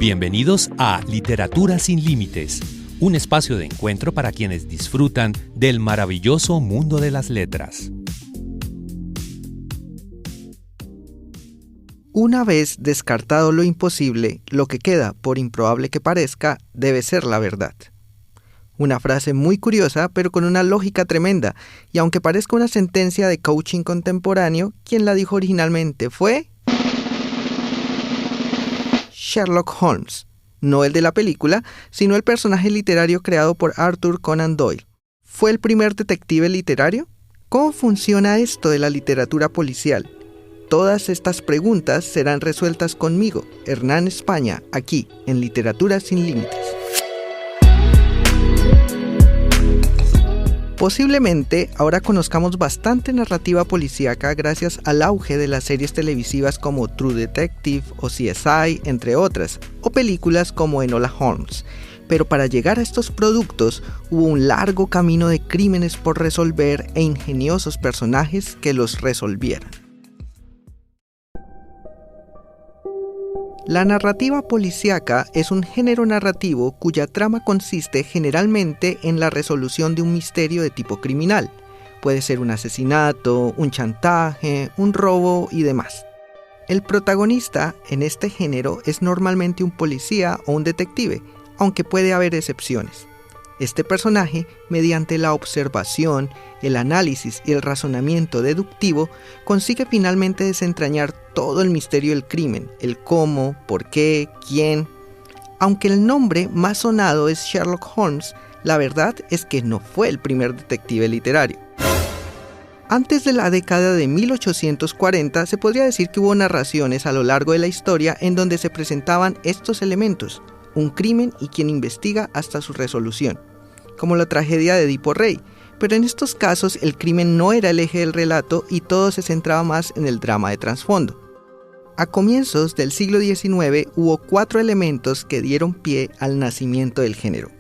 Bienvenidos a Literatura sin Límites, un espacio de encuentro para quienes disfrutan del maravilloso mundo de las letras. Una vez descartado lo imposible, lo que queda, por improbable que parezca, debe ser la verdad. Una frase muy curiosa, pero con una lógica tremenda, y aunque parezca una sentencia de coaching contemporáneo, quien la dijo originalmente fue Sherlock Holmes, no el de la película, sino el personaje literario creado por Arthur Conan Doyle. ¿Fue el primer detective literario? ¿Cómo funciona esto de la literatura policial? Todas estas preguntas serán resueltas conmigo, Hernán España, aquí, en Literatura sin Límites. Posiblemente ahora conozcamos bastante narrativa policíaca gracias al auge de las series televisivas como True Detective o CSI, entre otras, o películas como Enola Holmes. Pero para llegar a estos productos hubo un largo camino de crímenes por resolver e ingeniosos personajes que los resolvieran. La narrativa policíaca es un género narrativo cuya trama consiste generalmente en la resolución de un misterio de tipo criminal. Puede ser un asesinato, un chantaje, un robo y demás. El protagonista en este género es normalmente un policía o un detective, aunque puede haber excepciones. Este personaje, mediante la observación, el análisis y el razonamiento deductivo, consigue finalmente desentrañar todo el misterio del crimen, el cómo, por qué, quién. Aunque el nombre más sonado es Sherlock Holmes, la verdad es que no fue el primer detective literario. Antes de la década de 1840 se podría decir que hubo narraciones a lo largo de la historia en donde se presentaban estos elementos, un crimen y quien investiga hasta su resolución, como la tragedia de Edipo Rey, pero en estos casos el crimen no era el eje del relato y todo se centraba más en el drama de trasfondo. A comienzos del siglo XIX hubo 4 elementos que dieron pie al nacimiento del género.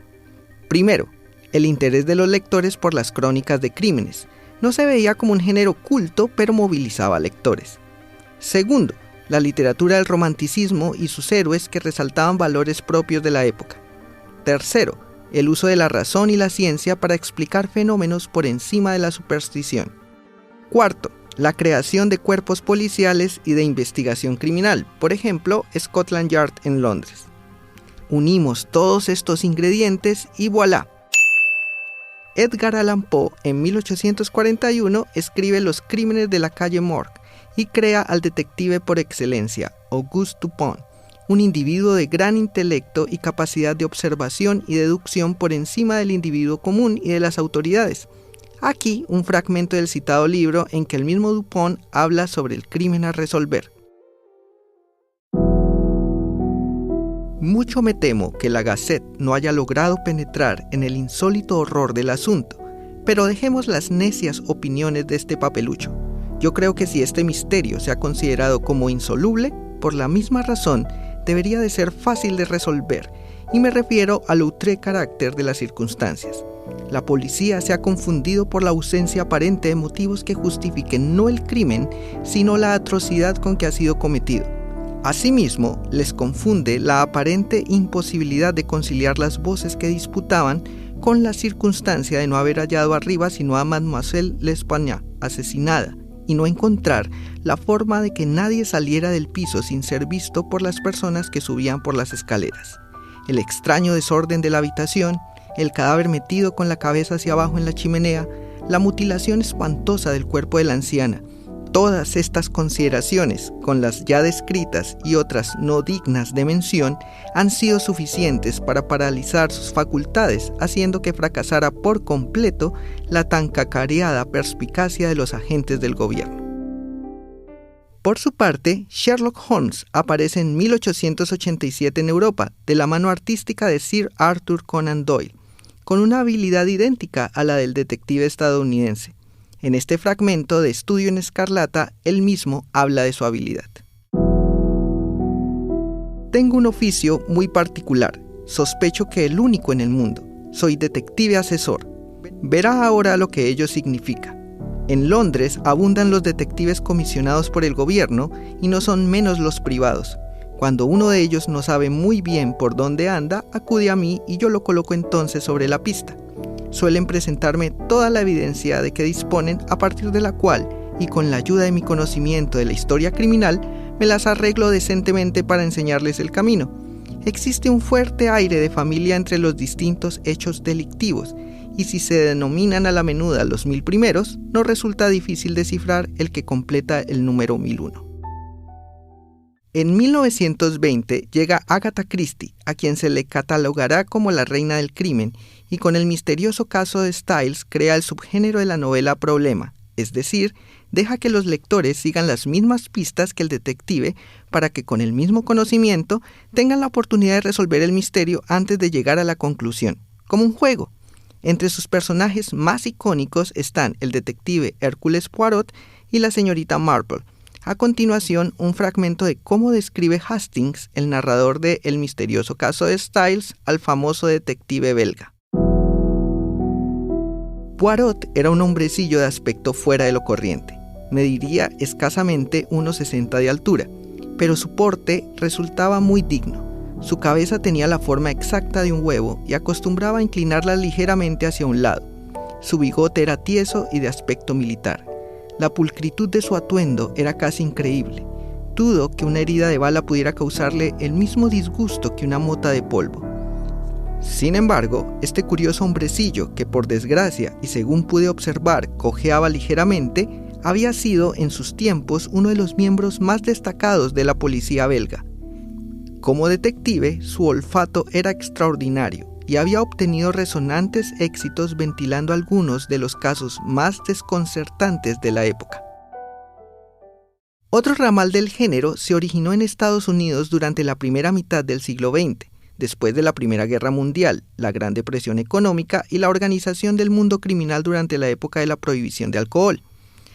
Primero, el interés de los lectores por las crónicas de crímenes. No se veía como un género culto, pero movilizaba a lectores. Segundo, la literatura del romanticismo y sus héroes que resaltaban valores propios de la época. Tercero, el uso de la razón y la ciencia para explicar fenómenos por encima de la superstición. Cuarto, la creación de cuerpos policiales y de investigación criminal, por ejemplo, Scotland Yard en Londres. Unimos todos estos ingredientes y ¡voilá! Edgar Allan Poe, en 1841, escribe Los crímenes de la calle Morgue y crea al detective por excelencia, Auguste Dupin, un individuo de gran intelecto y capacidad de observación y deducción por encima del individuo común y de las autoridades. Aquí un fragmento del citado libro en que el mismo Dupin habla sobre el crimen a resolver. Mucho me temo que la Gazette no haya logrado penetrar en el insólito horror del asunto, pero dejemos las necias opiniones de este papelucho. Yo creo que si este misterio se ha considerado como insoluble, por la misma razón, debería de ser fácil de resolver, y me refiero al outré carácter de las circunstancias. La policía se ha confundido por la ausencia aparente de motivos que justifiquen no el crimen, sino la atrocidad con que ha sido cometido. Asimismo, les confunde la aparente imposibilidad de conciliar las voces que disputaban con la circunstancia de no haber hallado arriba sino a Mademoiselle L'Espagnat, asesinada, y no encontrar la forma de que nadie saliera del piso sin ser visto por las personas que subían por las escaleras. El extraño desorden de la habitación, el cadáver metido con la cabeza hacia abajo en la chimenea, la mutilación espantosa del cuerpo de la anciana. Todas estas consideraciones, con las ya descritas y otras no dignas de mención, han sido suficientes para paralizar sus facultades, haciendo que fracasara por completo la tan cacareada perspicacia de los agentes del gobierno. Por su parte, Sherlock Holmes aparece en 1887 en Europa, de la mano artística de Sir Arthur Conan Doyle, con una habilidad idéntica a la del detective estadounidense. En este fragmento de Estudio en Escarlata, él mismo habla de su habilidad. Tengo un oficio muy particular, sospecho que el único en el mundo. Soy detective asesor. Verá ahora lo que ello significa. En Londres abundan los detectives comisionados por el gobierno y no son menos los privados. Cuando uno de ellos no sabe muy bien por dónde anda, acude a mí y yo lo coloco entonces sobre la pista. Suelen presentarme toda la evidencia de que disponen, a partir de la cual, y con la ayuda de mi conocimiento de la historia criminal, me las arreglo decentemente para enseñarles el camino. Existe un fuerte aire de familia entre los distintos hechos delictivos, y si se denominan a la menuda los 1000 primeros, no resulta difícil descifrar el que completa el número 1001. En 1920 llega Agatha Christie, a quien se le catalogará como la reina del crimen, y con el misterioso caso de Styles crea el subgénero de la novela problema, es decir, deja que los lectores sigan las mismas pistas que el detective para que con el mismo conocimiento tengan la oportunidad de resolver el misterio antes de llegar a la conclusión, como un juego. Entre sus personajes más icónicos están el detective Hércules Poirot y la señorita Marple. A continuación, un fragmento de cómo describe Hastings, el narrador de El misterioso caso de Styles, al famoso detective belga. Poirot era un hombrecillo de aspecto fuera de lo corriente. Mediría escasamente 1,60 de altura, pero su porte resultaba muy digno. Su cabeza tenía la forma exacta de un huevo y acostumbraba a inclinarla ligeramente hacia un lado. Su bigote era tieso y de aspecto militar. La pulcritud de su atuendo era casi increíble. Dudo que una herida de bala pudiera causarle el mismo disgusto que una mota de polvo. Sin embargo, este curioso hombrecillo, que por desgracia y según pude observar cojeaba ligeramente, había sido en sus tiempos uno de los miembros más destacados de la policía belga. Como detective, su olfato era extraordinario y había obtenido resonantes éxitos ventilando algunos de los casos más desconcertantes de la época. Otro ramal del género se originó en Estados Unidos durante la primera mitad del siglo XX, después de la Primera Guerra Mundial, la Gran Depresión Económica y la organización del mundo criminal durante la época de la prohibición de alcohol.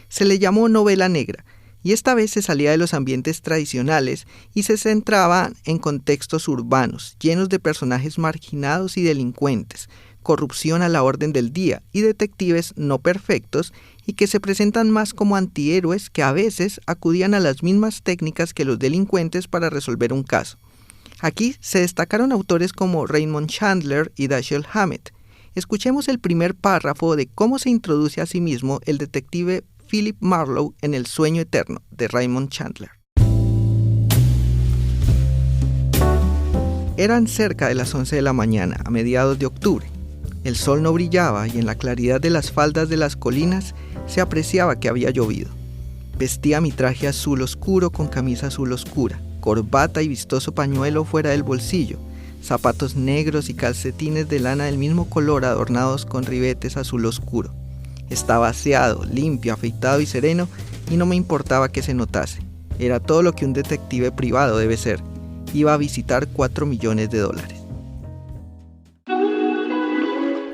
Se le llamó novela negra, y esta vez se salía de los ambientes tradicionales y se centraba en contextos urbanos, llenos de personajes marginados y delincuentes, corrupción a la orden del día y detectives no perfectos y que se presentan más como antihéroes que a veces acudían a las mismas técnicas que los delincuentes para resolver un caso. Aquí se destacaron autores como Raymond Chandler y Dashiell Hammett. Escuchemos el primer párrafo de cómo se introduce a sí mismo el detective Philip Marlowe en El sueño eterno, de Raymond Chandler. Eran cerca de las 11 de la mañana, a mediados de octubre. El sol no brillaba y en la claridad de las faldas de las colinas se apreciaba que había llovido. Vestía mi traje azul oscuro con camisa azul oscura, corbata y vistoso pañuelo fuera del bolsillo, zapatos negros y calcetines de lana del mismo color adornados con ribetes azul oscuro. Estaba aseado, limpio, afeitado y sereno, y no me importaba que se notase. Era todo lo que un detective privado debe ser. Iba a visitar $4 millones.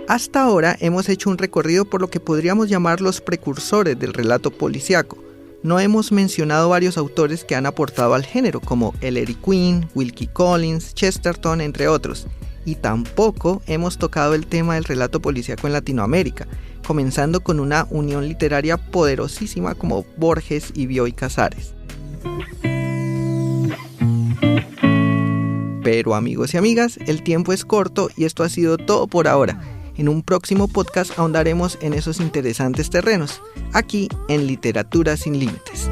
Hasta ahora hemos hecho un recorrido por lo que podríamos llamar los precursores del relato policíaco. No hemos mencionado varios autores que han aportado al género, como Ellery Queen, Wilkie Collins, Chesterton, entre otros. Y tampoco hemos tocado el tema del relato policíaco en Latinoamérica, comenzando con una unión literaria poderosísima como Borges y Bioy Casares. Pero amigos y amigas, el tiempo es corto y esto ha sido todo por ahora. En un próximo podcast ahondaremos en esos interesantes terrenos, aquí en Literatura sin Límites.